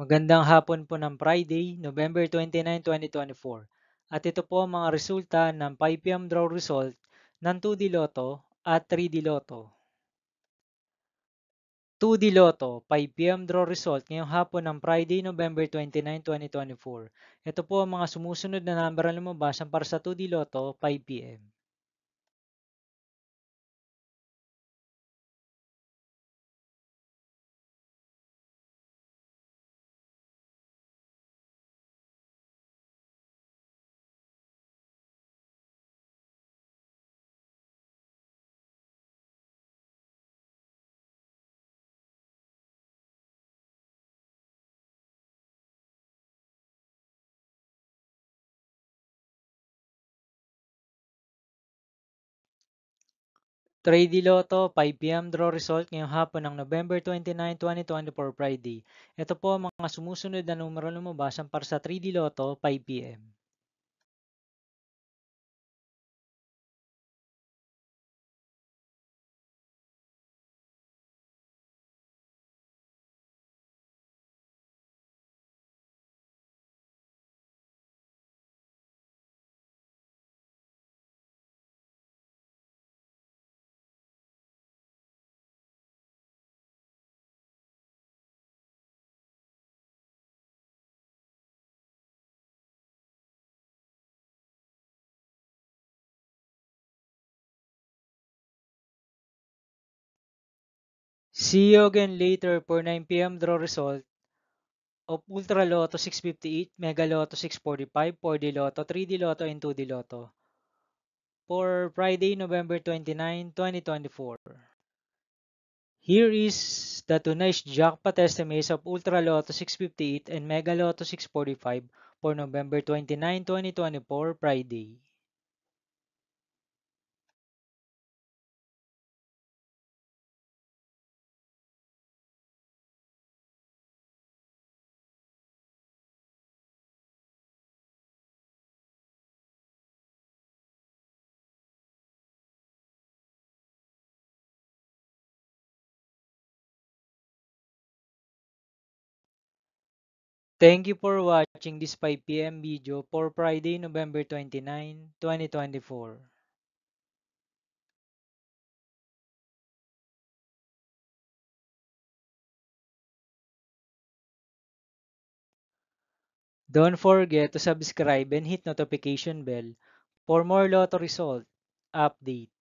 Magandang hapon po ng Friday, November 29, 2024. At ito po ang mga resulta ng 5 p.m. draw result ng 2D Lotto at 3D Lotto. 2D Lotto, 5 p.m. draw result ngayong hapon ng Friday, November 29, 2024. Ito po ang mga sumusunod na number na lumabas para sa 2D Lotto, 5 p.m. 3D Lotto, 5 p.m. draw result ngayong hapon ng November 29, 2024 Friday. Ito po ang mga sumusunod na numero lumabas para sa 3D Lotto, 5 p.m. 'See you again later for 9 p.m. draw result of Ultra Lotto 658, Mega Lotto 645, 4D Lotto, 3D Lotto, and 2D Lotto for Friday, November 29, 2024. Here is the tonight's jackpot estimates of Ultra Lotto 658 and Mega Lotto 645 for November 29, 2024, Friday. Thank you for watching this 5 p.m. video for Friday, November 29, 2024. Don't forget to subscribe and hit notification bell for more lotto result update.